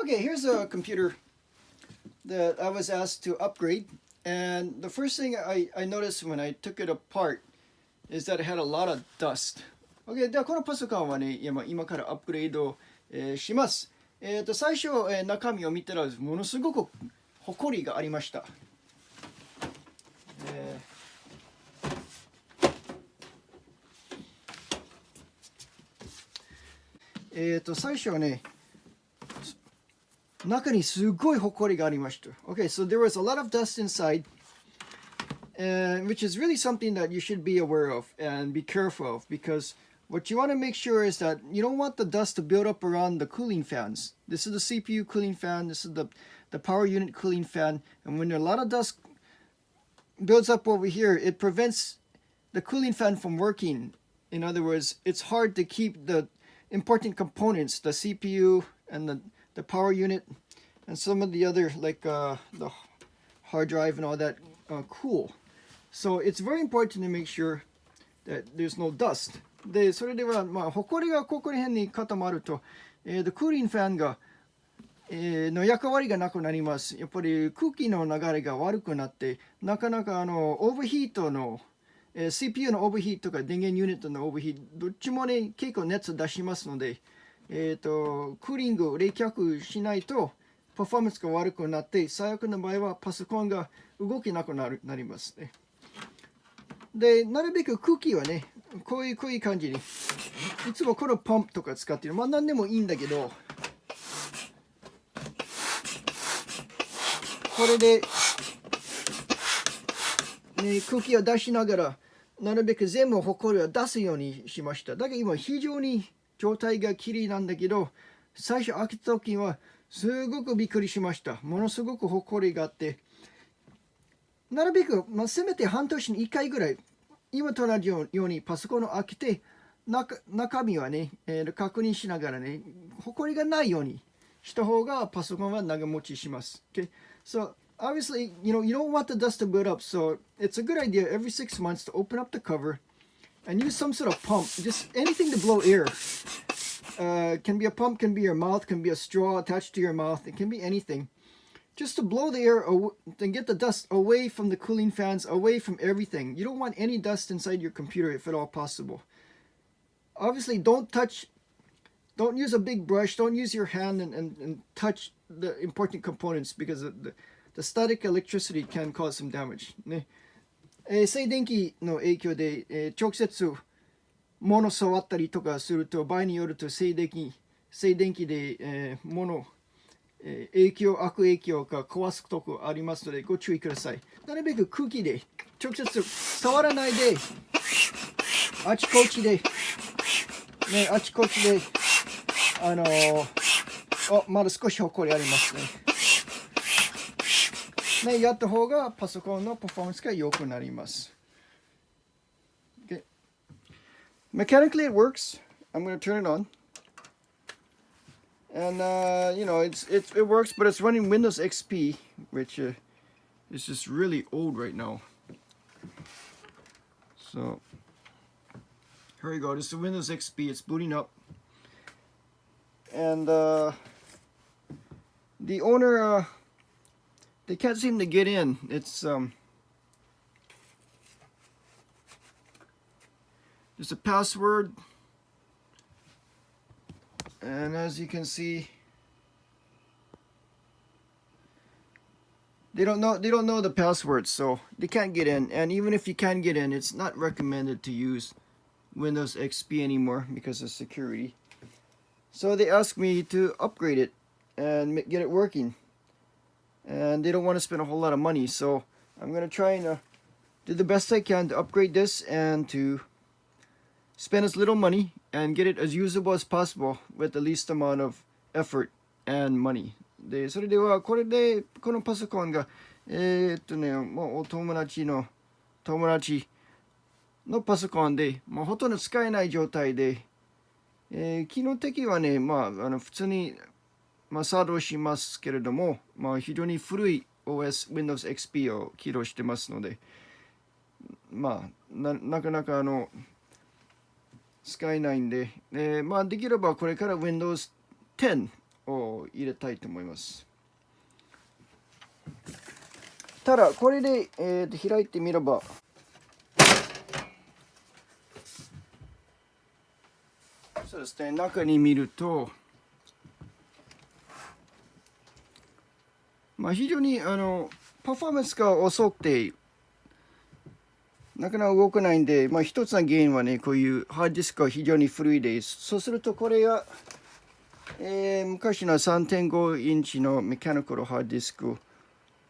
Okay, here's a computer that I was asked to upgrade. And the first thing I noticed when I took it apart is that it had a lot of dust. Okay, ではこのパソコンはね、今からアップグレード、します。最初、中身を見たらものすごくホコリがありました。最初はね、中にすごいホコリがありました。Okay, so there was a lot of dust inside, which is really something that you should be aware of and be careful of, because what you want to make sure is that you don't want the dust to build up around the cooling fans. This is the CPU cooling fan, this is the power unit cooling fan, and when a lot of dust builds up over here, it prevents the cooling fan from working. In other words, it's hard to keep the important components, the CPU and the power unit and some of the other, like the hard drive and all that, cool. So it's very important to make sure that there's no dust. で、それでは、ホコリがここら辺に固まると、クーリングファンが、の役割がなくなります。やっぱり空気の流れが悪くなって、なかなかオーバーヒートの、CPU のオーバーヒートか電源ユニットのオーバーヒート、どっちもね、結構熱出しますので、クーリング、冷却しないと、パフォーマンスが悪くなって、最悪の場合はパソコンが動けなくなりますね。で、なるべく空気はね、こういう感じに、いつもこのパンプとか使ってる。まあ何でもいいんだけど、これで、ね、空気を出しながら、なるべく全部ホコリを出すようにしました。だけど今非常に状態がきれいなんだけど、最初開けた時はすごくびっくりしました。ものすごくホコリがあって、なるべく、せめて半年に1回ぐらい、今と同じようにパソコンを開けて、中身はね、確認しながらね、ホコリがないようにした方がパソコンは長持ちします。Okay? So obviously, you don't want the dust to build up, so it's a good idea every 6 months to open up the cover and use some sort of pump, just anything to blow air. Can be a pump, can be your mouth, can be a straw attached to your mouth, it can be anything. Just to blow the air and get the dust away from the cooling fans, away from everything. You don't want any dust inside your computer if at all possible. Obviously, don't use a big brush, don't use your hand and touch the important components because the static electricity can cause some damage. ね。静電気の影響で、直接物触ったりとかすると、場合によると静電気で、悪影響が壊すとこありますのでご注意ください。なるべく空気で直接触らないで、あちこちで、まだ少しホコリありますね。やった方がパソコンのパフォーマンスが良くなります。Okay. Mechanically it works. I'm going to turn it on. And it works, but it's running Windows XP, which is just really old right now. So here we go. This is Windows XP. It's booting up, and the owner they can't seem to get in. It's there's a password. And as you can see, they don't know the password, so they can't get in. And even if you can get in, it's not recommended to use Windows XP anymore because of security. So they asked me to upgrade it and get it working. And they don't want to spend a whole lot of money, so I'm going to try and do the best I can to upgrade this and to spend as little money and get it as usable as possible with the least amount of effort and money. で、それではこれでこのパソコンがもう友達のパソコンでもうほとんど使えない状態で、機能的はね、普通に作動しますけれども、非常に古い OS Windows XP を起動してますので、なかなか使えないんで、できればこれから Windows 10を入れたいと思います。ただこれで、開いてみればそうですね、中に見ると非常にパフォーマンスが遅くてなかなか動かないんで、一つの原因はね、こういうハードディスクが非常に古いです。そうするとこれが、昔の 3.5 インチのメカニカルハードディスク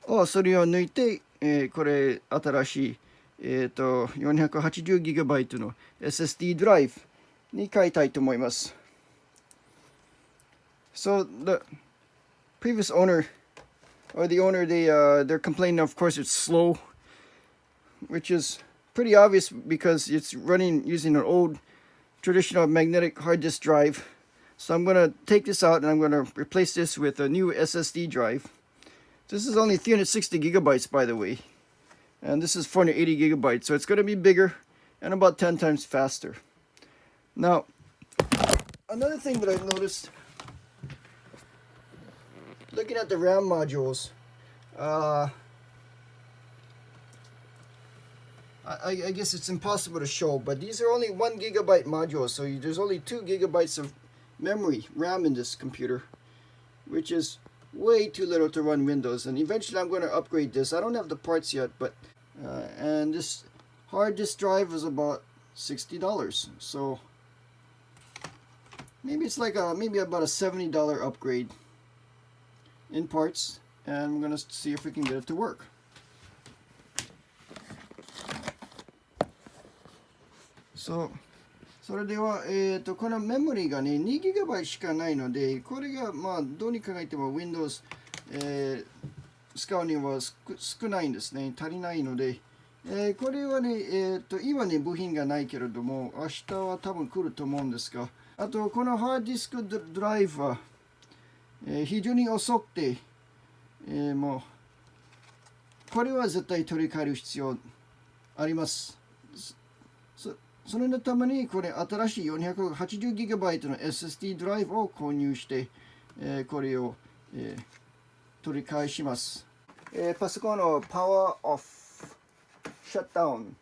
をそれを抜いて、これ新しい、480GB の SSD ドライブに変えたいと思います。So the previous owner or the owner, they're complaining, of course, it's slow, which is pretty obvious because it's running using an old traditional magnetic hard disk drive. So I'm going to take this out and I'm going to replace this with a new SSD drive. This is only 360 gigabytes, by the way, and this is 480 gigabytes, so it's going to be bigger and about 10 times faster. Now, another thing that I've noticed looking at the RAM modules, I guess it's impossible to show, but these are only 1 gigabyte modules, so there's only 2 gigabytes of memory RAM in this computer, which is way too little to run Windows. And eventually I'm going to upgrade this. I don't have the parts yet, but and this hard disk drive is about $60, so maybe it's like maybe about a $70 upgrade in parts, and I'm going to see if we can get it to work. So それでは、このメモリがね、2GB しかないので、これがどうに考えても Windows、使うには少ないんですね。足りないので、これはね、今ね、部品がないけれども、明日は多分来ると思うんですが、あと、このハードディスクドライブは、非常に遅くて、もう、これは絶対取り替える必要あります。それのためにこれ新しい 480GB の SSD ドライブを購入して、これを、取り替えします。パソコンのパワーオフ、シャットダウン。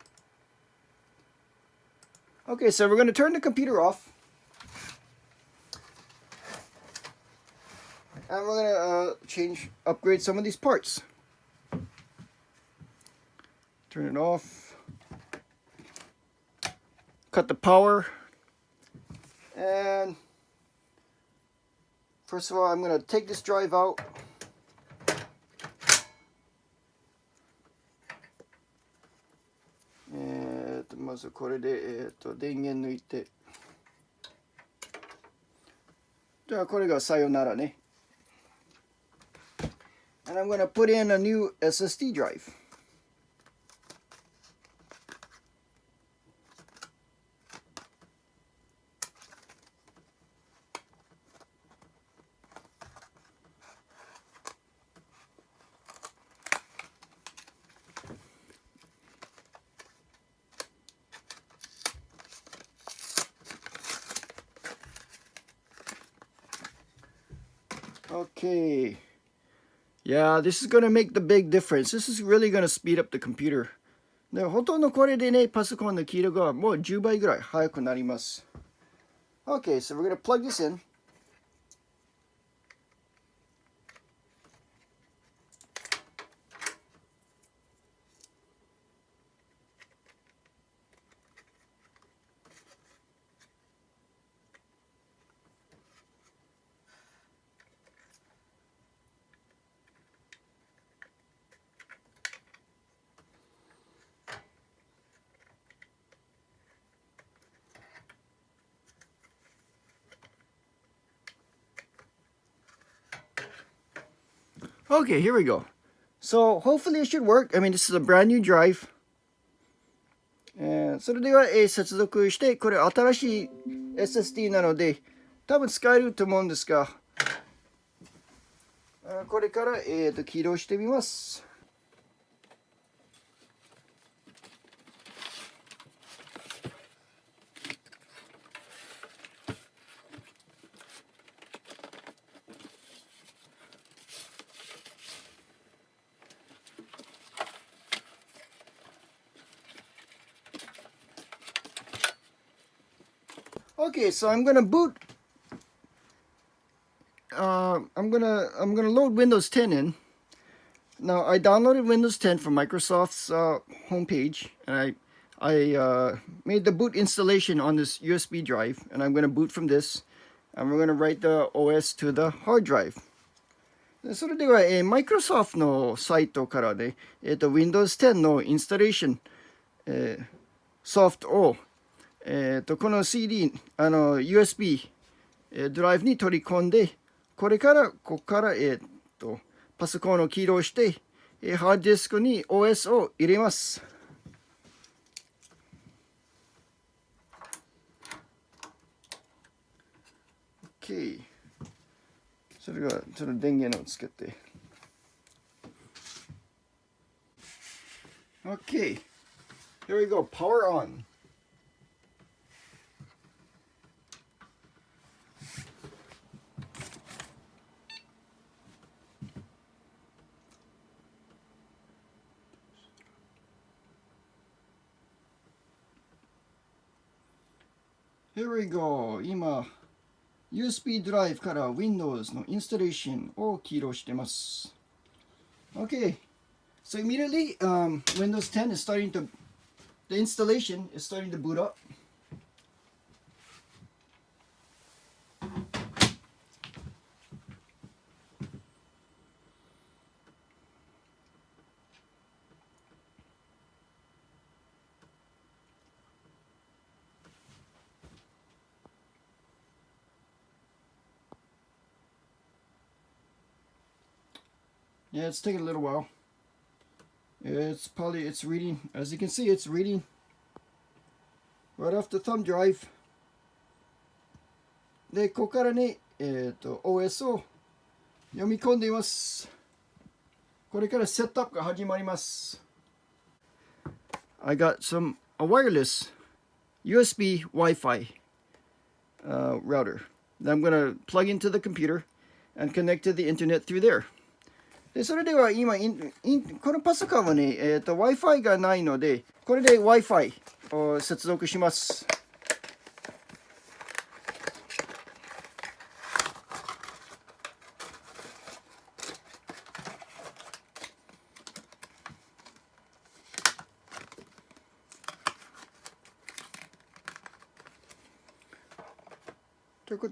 Okay, so we're going to turn the computer off. And we're going to upgrade some of these parts. Turn it off. Cut the power, and first of all I'm going to take this drive out. And まずこれで電源抜いて、じゃあこれがさよならね。And I'm going to put in a new SSD drive. Okay. Yeah, this is going to make the big difference. This is really going to speed up the computer. でほとんどこれでね、パソコンの起動がもう10倍ぐらい速くなります。Okay, so we're going to plug this in. Okay, here we go. So hopefully it should work. I mean, this is a brand new drive. それでは、接続して、これ新しい SSD なので、多分使えると思うんですが、これから、起動してみます。Okay, so I'm gonna boot. I'm gonna load Windows 10 in. Now I downloaded Windows 10 from Microsoft's homepage, and I made the boot installation on this USB drive, and I'm gonna boot from this, and we're gonna write the OS to the hard drive. それでは、Microsoft のサイトからね、Windows 10のインスタレーション、ソフトを、この CD、USB、ドライブに取り込んで、ここから、パソコンを起動して、ハードディスクに OS を入れます。OK。それが、その電源をつけて。OK。Here we go. Power on. Here we go. 今、USB ドライブから Windows のインスタレーションを起動してます。Okay. So immediately, Windows 10 is starting to, the installation is starting to boot up. Yeah, it's taking a little while. It's reading, as you can see, it's reading right off the thumb drive. で、ここからね、OS を読み込んでいます。これからセットアップが始まります。I got a wireless USB Wi-Fi router that I'm going to plug into the computer and connect to the internet through there. でそれでは今このパソコンはね、Wi-Fi がないので、これで Wi-Fi を接続します。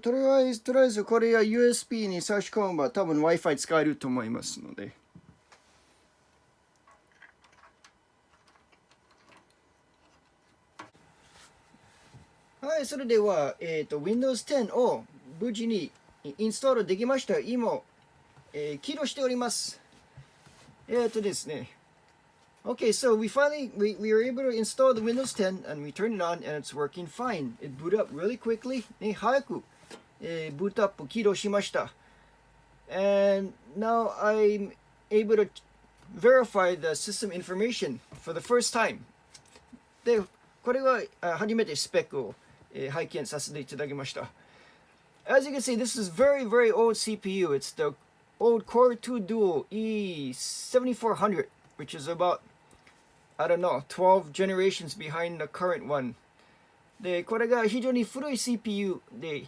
とりあえずこれは USB に差し込めば多分 Wi-Fi 使えると思いますので。はい、それでは、Windows 10を無事にインストールできました。今、起動しております。ですね。Okay, so we were able to install the Windows 10 and we turned it on and it's working fine. It booted up really quickly. ね、早く、ブートアップ起動しました。And now I'm able to verify the system information for the first time. で、これは初めてスペックを、拝見させていただきました。As you can see, this is very, very old CPU. It's the old Core 2 Dual E7400, which is about, I don't know, 12 generations behind the current one. で、これが非常に古い CPU で、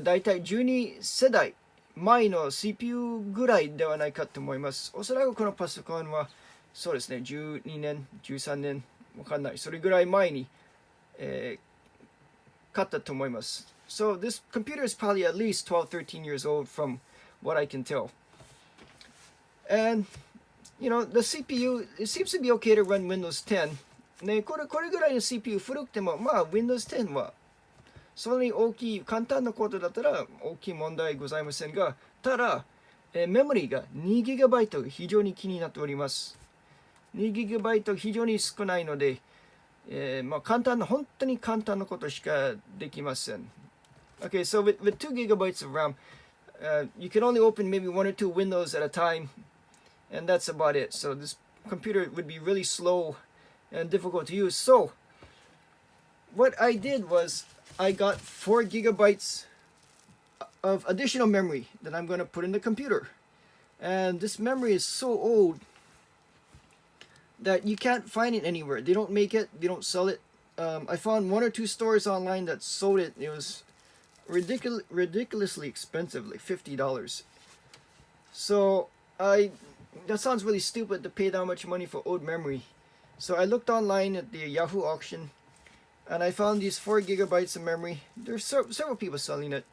だいたい12世代前の CPU ぐらいではないかと思います。おそらくこのパソコンは、そうですね、12年、13年、わかんない。それぐらい前に、買ったと思います。So this computer is probably at least 12, 13 years old from what I can tell. And, you know, the CPU, it seems to be okay to run Windows 10. ね、これぐらいの CPU 古くても、まあ Windows 10はそんなに大きい、簡単なことだったら大きい問題ございませんが、ただ、メモリが 2GB 非常に気になっております。2GB 非常に少ないので、まあ本当に簡単なことしかできません。Okay, so with 2GB of RAM, you can only open maybe 1 or 2 windows at a time, and that's about it. So this computer would be really slow and difficult to use. So what I did was I got 4GB of additional memory that I'm going to put in the computer. And this memory is so old that you can't find it anywhere. They don't make it, they don't sell it I found 1 or 2 stores online that sold it. It was ridiculously expensive, like $50. So that sounds really stupid to pay that much money for old memory. So I looked online at the Yahoo auction, and I found these 4 gigabytes of memory. There's several people selling it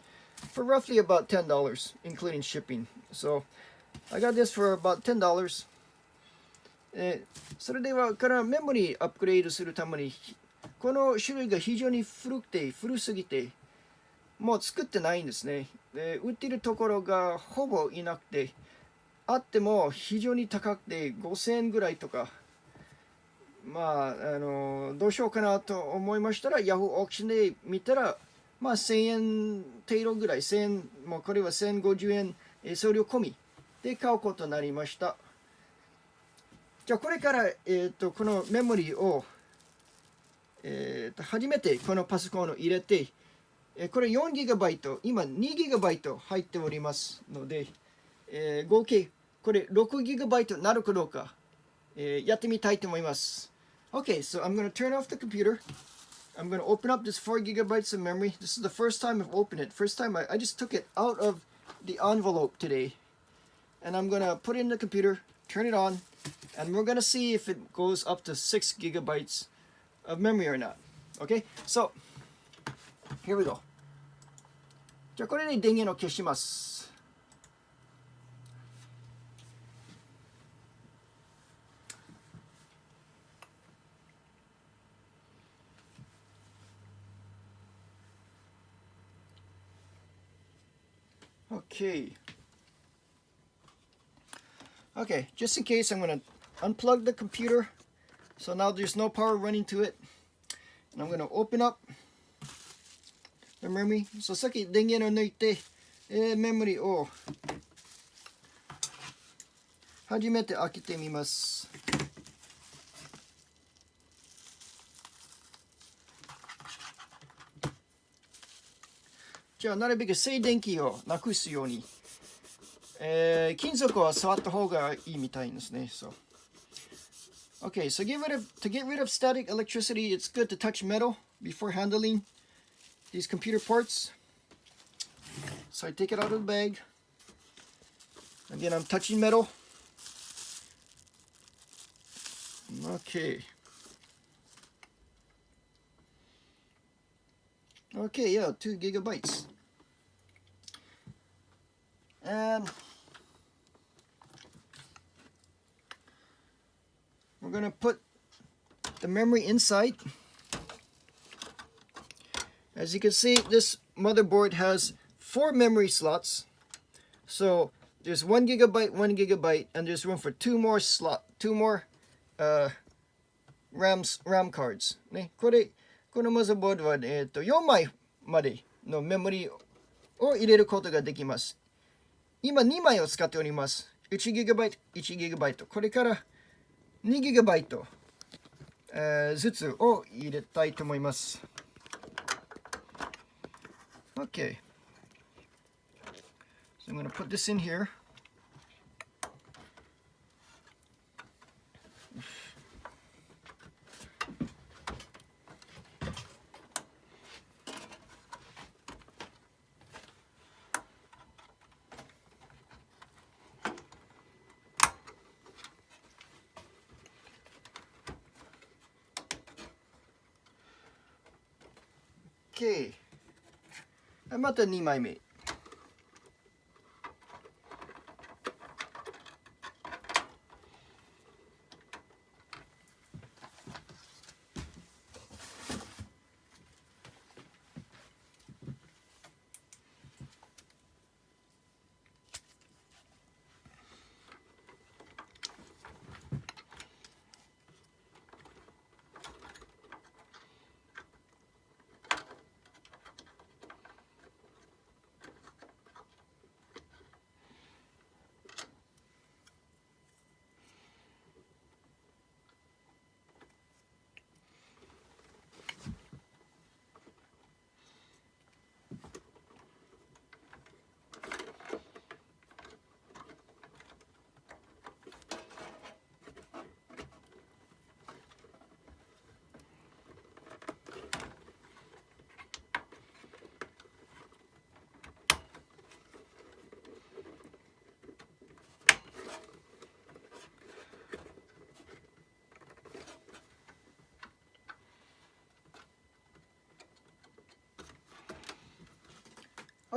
for roughly about $10, including shipping. So I got this for about $10. それではからメモリーアップグレードするためにこの種類が非常に古すぎてもう作ってないんですね。売っているところがほぼいなくて、あっても非常に高くて5000円ぐらいとか、まあどうしようかなと思いましたら、ヤフーオークションで見たら、まあ1000円程度ぐらい、1000円、もうこれは1050円送料込みで買うことになりました。じゃあこれから、このメモリーを、初めてこのパソコンを入れて、これ 4GB、今 2GB 入っておりますので、合計これ 6GB になるかどうか、やってみたいと思います。Okay, so I'm going to turn off the computer. I'm going to open up this 4 gigabytes of memory. This is the first time I've opened it. First time I just took it out of the envelope today. And I'm going to put it in the computer, turn it on, and we're going to see if it goes up to 6 gigabytes of memory or not. Okay, so here we go. じゃあこれで電源を消します。Okay. Okay, just in case, I'm going to unplug the computer. So now there's no power running to it. And I'm going to open up the memory. So さっき電源を抜いて、メモリを初めて開けてみます。じゃあなるべく静電気をなくすように、金属は触った方がいいみたいですね。So. Okay, so to get rid of static electricity, it's good to touch metal before handling these computer ports. So I take it out of the bag. Again, I'm touching metal. Okay. Okay, yeah, 2 gigabytes. And we're going to put the memory inside. As you can see, this motherboard has 4 memory slots. So there's 1 gigabyte, 1 gigabyte, and there's room for 2 more RAM cards. ね、このマザーボードは、4枚までのメモリーを入れることができます。今2枚を使っております。1 gigabyte、1 gigabyte。これから2 gigabyte、ずつを入れたいと思います。Okay. So I'm going to put this in here. Okay. また2枚目。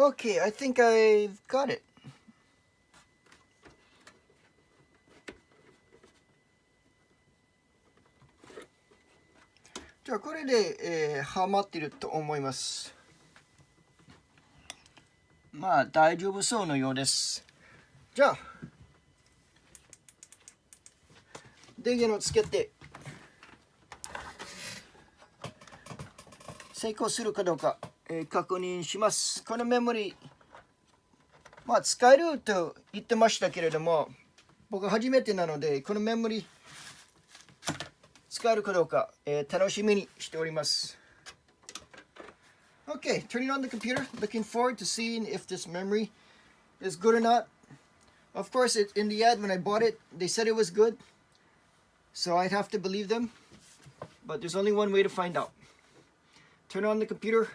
Okay, I think I've got it. じゃあこれで、はまってると思います。まあ大丈夫そうのようです。じゃあ電源をつけて成功するかどうか、確認します。このメモリまあ使えると言ってましたけれども、僕初めてなのでこのメモリ使えるかどうか、楽しみにしております。Okay, turning on the computer, looking forward to seeing if this memory is good or not. Of course, in the ad when I bought it, they said it was good, so I'd have to believe them. But there's only one way to find out. Turn on the computer.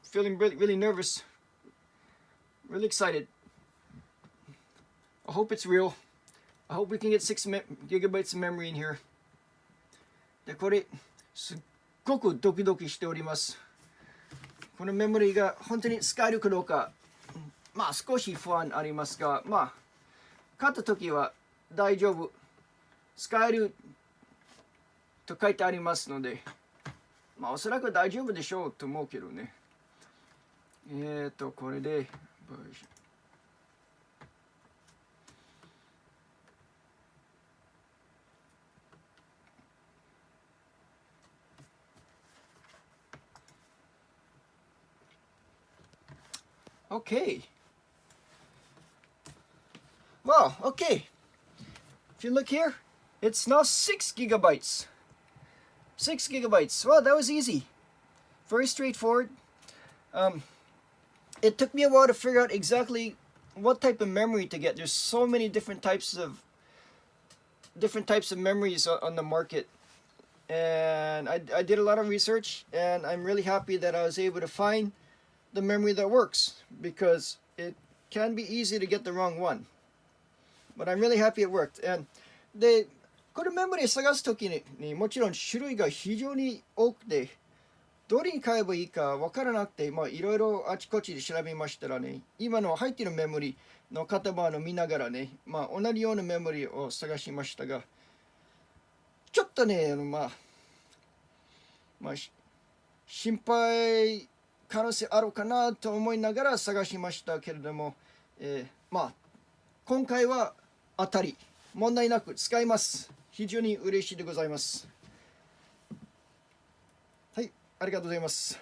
Feeling really nervous, really excited. I hope it's real. I hope we can get 6 gigabytes of memory in here. で、これすっごくドキドキしております。このメモリが本当に使えるかどうか、まあ少し不安ありますが、まあ買った時は大丈夫、使えると書いてありますので、まあおそらく大丈夫でしょうと思うけどね。これでOkay. Wow, okay. If you look here, it's now 6 gigabytes. 6 gigabytes. Wow, that was easy. Very straightforward. It took me a while to figure out exactly what type of memory to get. There's so many different types of memories on the market. And I did a lot of research, and I'm really happy that I was able to find the memory that works, because it can be easy to get the wrong one. But I'm really happy it worked. And で、これメモリー探すときにもちろん種類が非常に多くて、どれに買えばいいかわからなくて、まあいろいろあちこちで調べましたらね、今の入っているメモリーの型番を見ながらね、まあ同じようなメモリーを探しましたが、ちょっとね、まあ心配可能性あるかなと思いながら探しましたけれども、まあ今回は当たり問題なく使います。非常に嬉しいでございます。はい、ありがとうございます。